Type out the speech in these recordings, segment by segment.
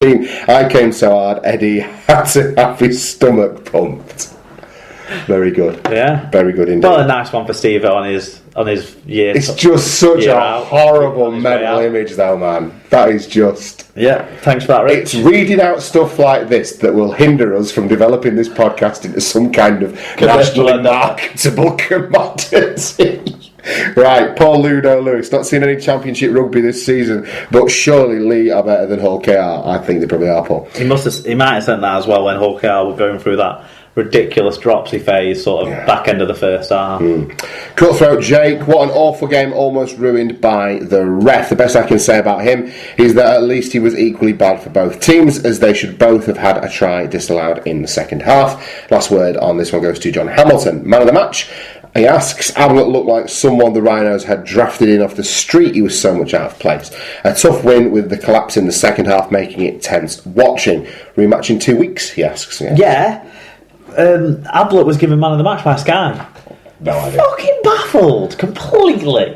I came so hard, Eddie had to have his stomach pumped. Very good. Yeah. Very good indeed. Well, a nice one for Steve on his year. It's just such a horrible mental image, though, man. That is just... Yeah, thanks for that, Rich. It's reading out stuff like this that will hinder us from developing this podcast into some kind of nationally marketable commodity. Right, Paul Ludo Lewis. Not seen any championship rugby this season, but surely Lee are better than Hull KR. I think they probably are, Paul. He might have sent that as well when Hull KR were going through that ridiculous dropsy phase, sort of back end of the first half. Cutthroat Jake, what an awful game, almost ruined by the ref. The best I can say about him is that at least he was equally bad for both teams, as they should both have had a try disallowed in the second half. Last word on this one goes to John Hamilton, man of the match. He asks, Ablett looked like someone the Rhinos had drafted in off the street. He was so much out of place. A tough win with the collapse in the second half, making it tense watching. Rematch in 2 weeks, he asks. Yeah. Ablett was given man of the match by Sky. No idea. Fucking baffled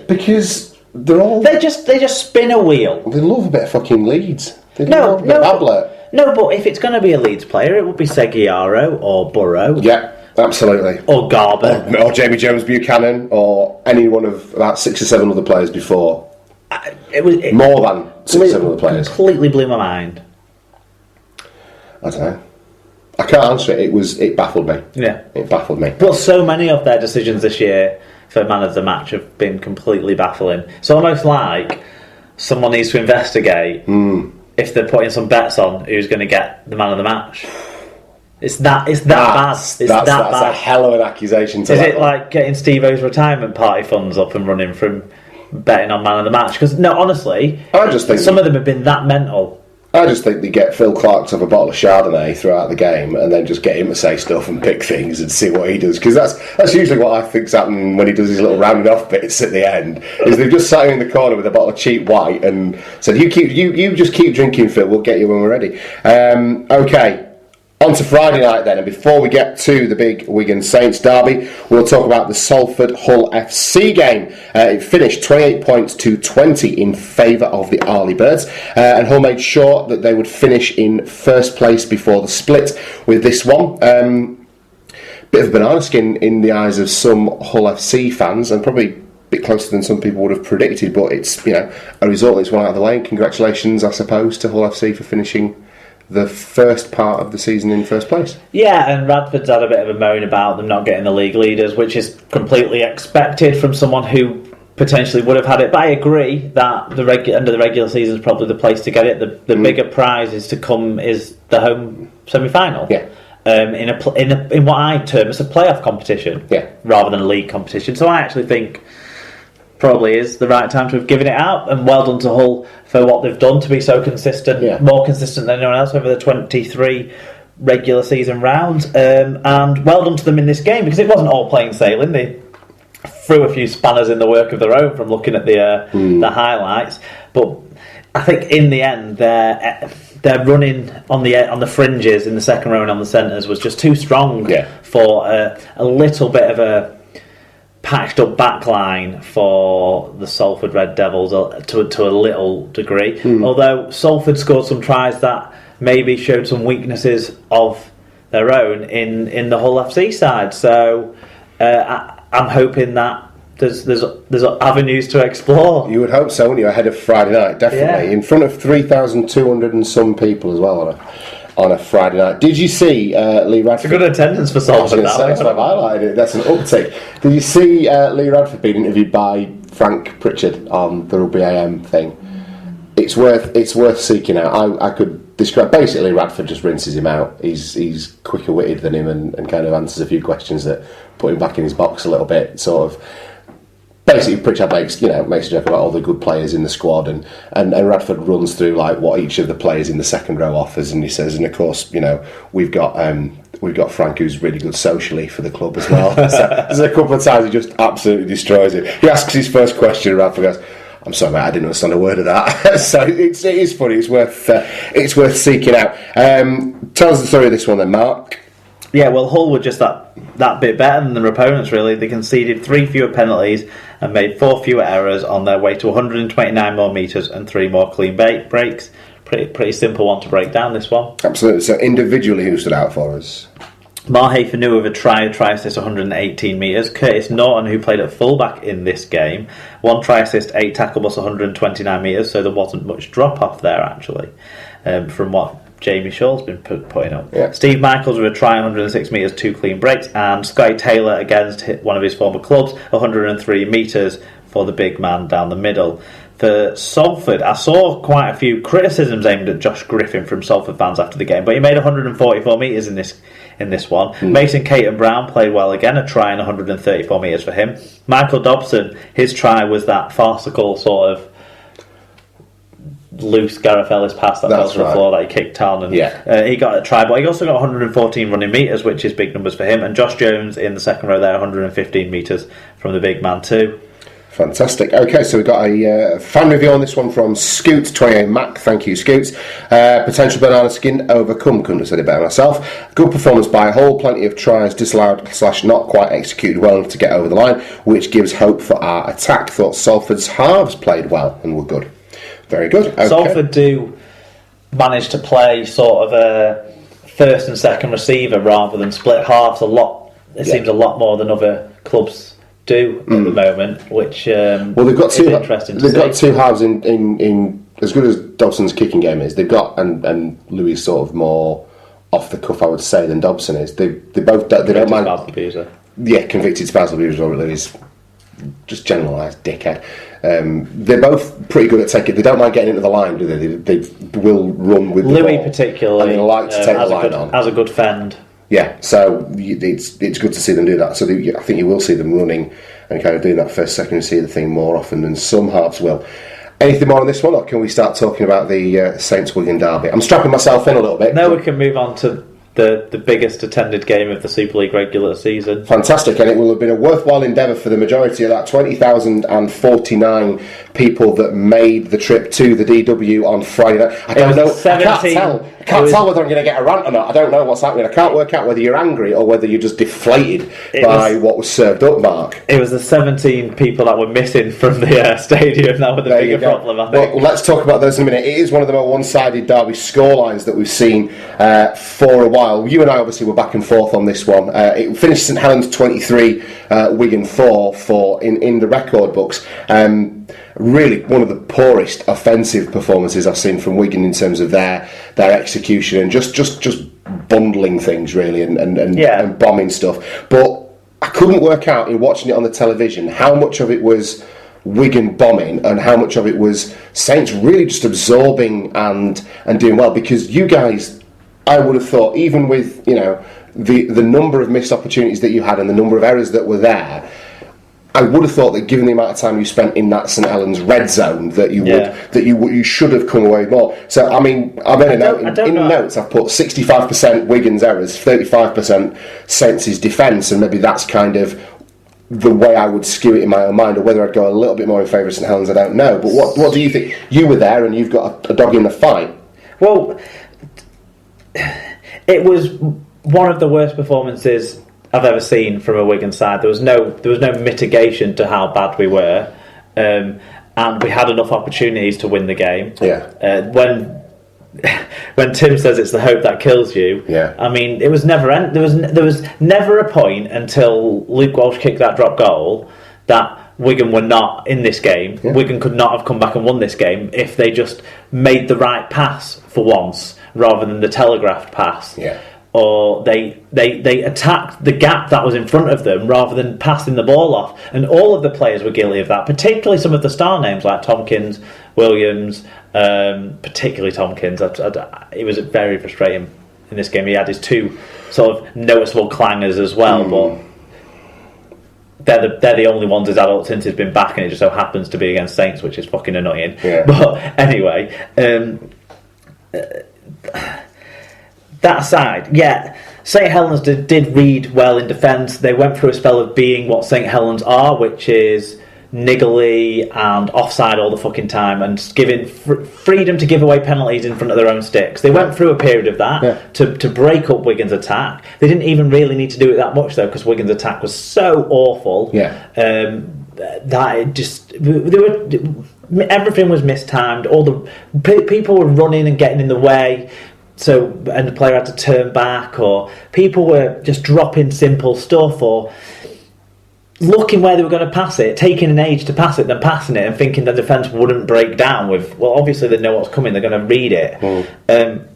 Because they just spin a wheel. They love a bit of fucking Leeds. They love a bit of Ablett. No, but if it's going to be a Leeds player, it would be Seguiaro or Burrow. Yeah, absolutely. Or Garber. Or Jamie Jones Buchanan, or any one of about 6 or 7 other players before. More than 6 or 7 other players. Completely blew my mind. I don't know. I can't answer it. It baffled me. Yeah. It baffled me. Well, so many of their decisions this year for man of the match have been completely baffling. It's almost like someone needs to investigate if they're putting some bets on who's going to get the man of the match. It's that bad. That's a hell of an accusation. Is it like getting Steve-O's retirement party funds up and running from betting on man of the match? Because no, honestly, I just think some of them have been that mental. I just think they get Phil Clark to have a bottle of Chardonnay throughout the game and then just get him to say stuff and pick things and see what he does. Because that's usually what I think's happening when he does his little rounding off bits at the end. Is they've just sat him in the corner with a bottle of cheap white and said, you just keep drinking, Phil, we'll get you when we're ready. Okay. On to Friday night then, and before we get to the big Wigan Saints derby, we'll talk about the Salford Hull FC game. It finished 28 points to 20 in favour of the Arley Birds, and Hull made sure that they would finish in first place before the split with this one. Bit of a banana skin in the eyes of some Hull FC fans, and probably a bit closer than some people would have predicted, but it's a result that's one out of the way. Congratulations, I suppose, to Hull FC for finishing the first part of the season in first place. Yeah, and Radford's had a bit of a moan about them not getting the league leaders, which is completely expected from someone who potentially would have had it. But I agree that the end of the regular season is probably the place to get it. The bigger prize is the home semi-final. Yeah. In what I term as a playoff competition, rather than a league competition. So I actually think probably is the right time to have given it out, and well done to Hull for what they've done to be so consistent, more consistent than anyone else over the 23 regular season rounds, and well done to them in this game, because it wasn't all plain sailing. They threw a few spanners in the work of their own from looking at the highlights, but I think in the end their running on the fringes in the second row and on the centres was just too strong for a little bit of a patched up backline for the Salford Red Devils to a little degree. Although Salford scored some tries that maybe showed some weaknesses of their own in the Hull FC side. So I'm hoping that there's avenues to explore. You would hope so, wouldn't you? Ahead of Friday night, definitely in front of 3,200 and some people as well on a Friday night. Did you see Lee Radford? It's a good attendance for Salford. That's what I've highlighted it. That's an uptick. Did you see Lee Radford being interviewed by Frank Pritchard on the Rugby AM thing? It's worth seeking out. I could describe. Basically, Radford just rinses him out. He's quicker witted than him and kind of answers a few questions that put him back in his box a little bit. Sort of. Basically, Pritchard makes a joke about all the good players in the squad, and Radford runs through like what each of the players in the second row offers, and he says, and of course, we've got Frank, who's really good socially for the club as well. So there's a couple of times he just absolutely destroys it. He asks his first question, and Radford goes, "I'm sorry, mate, I didn't understand a word of that." So it is funny. It's worth seeking out. Tell us the story of this one, then, Mark. Yeah, well, Hull were just that bit better than their opponents, really. They conceded 3 fewer penalties and made 4 fewer errors on their way to 129 more metres and 3 more clean breaks. pretty simple one to break down, this one. Absolutely. So individually, who stood out for us? Marhay Fanu with a try assist 118 metres. Curtis Norton, who played at fullback in this game, 1 try assist, 8 tackle plus 129 metres, so there wasn't much drop off there actually from what Jamie Shaw's been putting up. Yeah. Steve Michaels with a try 106 metres, 2 clean breaks, and Scotty Taylor against one of his former clubs, 103 metres for the big man down the middle. For Salford, I saw quite a few criticisms aimed at Josh Griffin from Salford fans after the game, but he made 144 metres in this one. Mason Caton Brown played well again, a try and 134 metres for him. Michael Dobson, his try was that farcical sort of loose Gareth Ellis pass that fell to the floor that he kicked on, and he got a try, but he also got 114 running metres, which is big numbers for him. And Josh Jones in the second row there, 115 metres from the big man too. Fantastic. Okay, so we've got a fan review on this one from Scoot 28 Mac. Thank you, Scoots. Potential banana skin overcome. Couldn't have said it better myself. Good performance by Hull. Plenty of tries disallowed / not quite executed well enough to get over the line, which gives hope for our attack. Thought Salford's halves played well and were good. Very good. Okay. Salford do manage to play sort of a first and second receiver rather than split halves a lot. It seems a lot more than other clubs do at the moment, which well, they've got two. Interesting they've got two halves in as good as Dobson's kicking game is. They've got and Louis sort of more off the cuff, I would say, than Dobson is. They both they don't mind. Yeah, convicted spousal abuser, or Louis just generalised dickhead. They're both pretty good at taking. They don't mind getting into the line, do they? They will run with Louis the ball, particularly, and they like to take the line on. Has a good fend. Yeah, so it's good to see them do that. So I think you will see them running and kind of doing that first, second receiver thing more often than some halves will. Anything more on this one, or can we start talking about the Saints-Wigan derby? I'm strapping myself in a little bit. No, we can move on to the biggest attended game of the Super League regular season. Fantastic, and it will have been a worthwhile endeavour for the majority of that 20,049 people that made the trip to the DW on Friday night. I don't know. I can't tell whether I'm going to get a rant or not. I don't know what's happening. I can't work out whether you're angry or whether you're just deflated by what was served up, Mark. It was the 17 people that were missing from the stadium that were the bigger problem, I think. Well, let's talk about those in a minute. It is one of the more one-sided derby scorelines that we've seen for a while. You and I obviously were back and forth on this one. It finished St Helens 23, Wigan 4 in the record books. Really one of the poorest offensive performances I've seen from Wigan in terms of their execution and just bundling things really and bombing stuff. But I couldn't work out in watching it on the television how much of it was Wigan bombing and how much of it was Saints really just absorbing and doing well, because you guys, I would have thought, even with the number of missed opportunities that you had and the number of errors that were there, I would have thought that given the amount of time you spent in that St Helens red zone, that you should have come away more. So I mean, I've made a note in the notes. I've put 65% Wigan's errors, 35% Saints' defence, and maybe that's kind of the way I would skew it in my own mind, or whether I'd go a little bit more in favour of St Helens, I don't know. But what do you think? You were there and you've got a dog in the fight. Well, it was one of the worst performances I've ever seen from a Wigan side. There was no mitigation to how bad we were, and we had enough opportunities to win the game. When Tim says it's the hope that kills you, I mean, it was never there was never a point until Luke Walsh kicked that drop goal that Wigan were not in this game. Wigan could not have come back and won this game if they just made the right pass for once rather than the telegraphed pass. Or they attacked the gap that was in front of them rather than passing the ball off. And all of the players were guilty of that, particularly some of the star names like Tompkins, Williams, particularly Tompkins. It was very frustrating in this game. He had his two sort of noticeable clangers as well, but they're the only ones his adult since he's been back, and it just so happens to be against Saints, which is fucking annoying. But anyway, that aside, St Helens did read well in defence. They went through a spell of being what St Helens are, which is niggly and offside all the fucking time and giving freedom to give away penalties in front of their own sticks. They went through a period of that to break up Wigan's attack. They didn't even really need to do it that much though, because Wigan's attack was so awful that it just everything was mistimed. All the people were running and getting in the way, and the player had to turn back, or people were just dropping simple stuff, or looking where they were going to pass it, taking an age to pass it, then passing it, and thinking the defence wouldn't break down with, well, obviously they know what's coming, they're going to read it.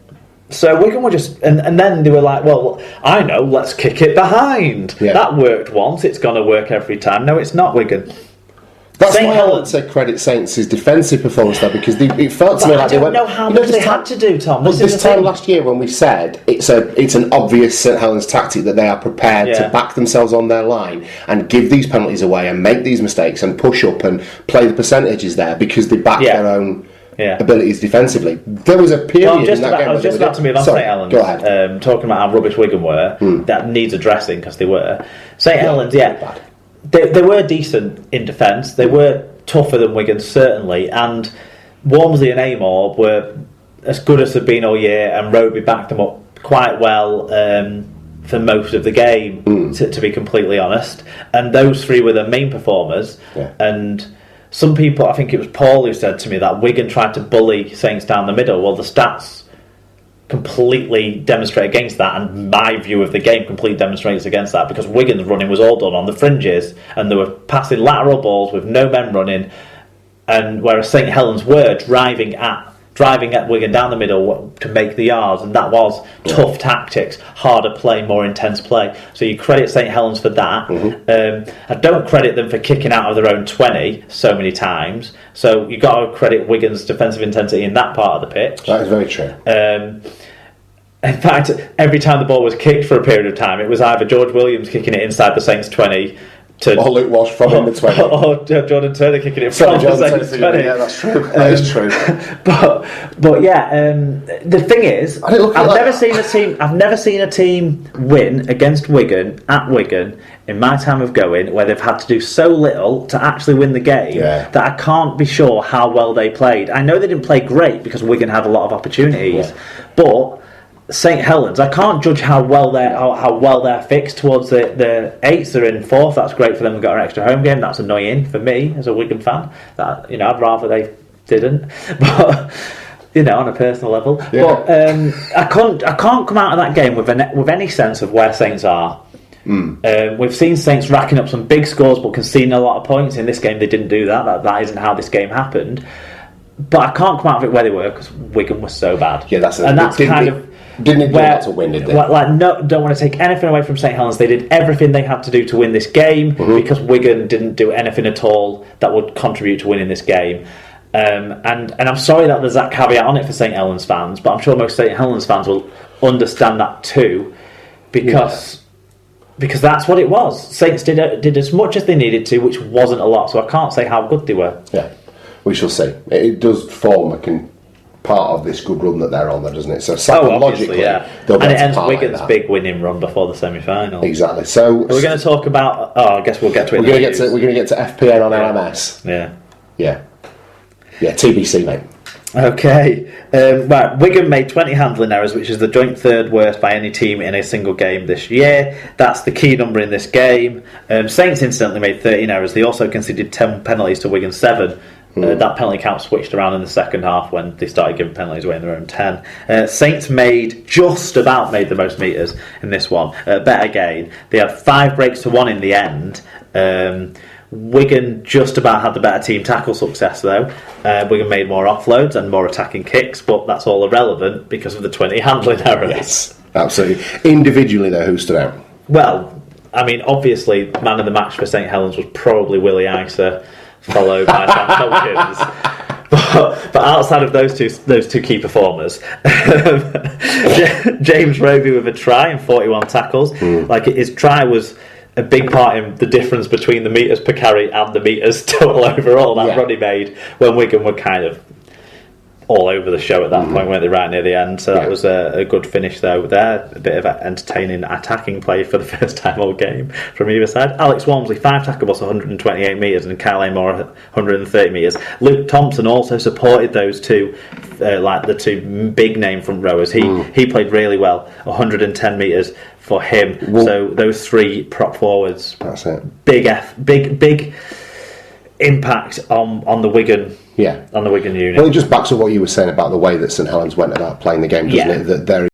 So Wigan were just, and then they were like, well, I know, let's kick it behind. Yeah. That worked once, it's going to work every time. No, it's not, Wigan. That's why I would say credit Saints' defensive performance there, because it felt to me like they went. I don't know how much they had to do, Tom. Well, this time last year when we said it's an obvious St Helens tactic that they are prepared to back themselves on their line and give these penalties away and make these mistakes and push up and play the percentages there because they back their own abilities defensively. There was a period in that game. I was just about to move on to St Helens. Go ahead. Talking about how rubbish Wigan were, that needs addressing because they were. St Helens, bad. They were decent in defence. They were tougher than Wigan, certainly. And Walmsley and Amor were as good as they've been all year, and Roby backed them up quite well for most of the game, to be completely honest. And those three were the main performers. Yeah. And some people, I think it was Paul who said to me that Wigan tried to bully Saints down the middle. Well, the stats completely demonstrate against that, and my view of the game completely demonstrates against that, because Wigan's running was all done on the fringes, and they were passing lateral balls with no men running, and whereas St Helens were driving at Wigan down the middle to make the yards, and that was tough tactics, harder play, more intense play. So you credit St Helens for that. I don't credit them for kicking out of their own 20 so many times. So you've got to credit Wigan's defensive intensity in that part of the pitch. That is very true. In fact, every time the ball was kicked for a period of time, it was either George Williams kicking it inside the Saints 20, or Luke Walsh from in the 20. Or Jordan Turner kicking it from the Saints 20. Yeah, that's true. That is true. But yeah, the thing is, I've never seen a team win against Wigan at Wigan in my time of going where they've had to do so little to actually win the game that I can't be sure how well they played. I know they didn't play great because Wigan had a lot of opportunities, but St Helens, I can't judge how well they're fixed towards the eights. They're in fourth. That's great for them. They've got an extra home game. That's annoying for me as a Wigan fan. That I'd rather they didn't. But on a personal level. Yeah. But I can't come out of that game with any sense of where Saints are. We've seen Saints racking up some big scores but conceding a lot of points. In this game, they didn't do that. That isn't how this game happened. But I can't come out of it where they were because Wigan was so bad. Yeah, that's Didn't to win, did they? Don't want to take anything away from St Helens. They did everything they had to do to win this game because Wigan didn't do anything at all that would contribute to winning this game. And I'm sorry that there's that caveat on it for St Helens fans, but I'm sure most St Helens fans will understand that too, because that's what it was. Saints did as much as they needed to, which wasn't a lot. So I can't say how good they were. Yeah, we shall see. It does form part of this good run that they're on, there, doesn't it? So psychologically, they'll be and it ends Wigan's big winning run before the semi-final. Exactly. So we're going to talk about. I guess we'll get to it. We're going to get to FPN on LMS. Yeah. TBC, mate. Okay. Right. Wigan made 20 handling errors, which is the joint third worst by any team in a single game this year. That's the key number in this game. Saints incidentally made 13 errors. They also conceded 10 penalties to Wigan's 7. That penalty count switched around in the second half when they started giving penalties away in their own 10. Saints just about made the most metres in this one. Bet again. They had 5 breaks to 1 in the end. Wigan just about had the better team tackle success though. Wigan made more offloads and more attacking kicks, but that's all irrelevant because of the 20 handling errors. Yes, absolutely. Individually though, who stood out? Well, I mean, obviously, man of the match for St Helens was probably Willie Isa, followed by Sam Tompkins. But outside of those two key performers, James Roby with a try and 41 tackles. His try was a big part in the difference between the metres per carry and the metres total overall. That run he made when Wigan were kind of all over the show at that point, weren't they, right near the end? So that was a good finish though there. A bit of entertaining attacking play for the first time all game from either side. Alex Walmsley, 5 tackles, 128 metres, and Kyle Amor, 130 metres. Luke Thompson also supported those two, the two big name front rowers. He played really well, 110 metres for him. So those 3 prop forwards. That's it. Big impact on the Wigan. Yeah, on the Wigan unit. Well, it just backs up what you were saying about the way that St Helens went about playing the game, doesn't it? That they're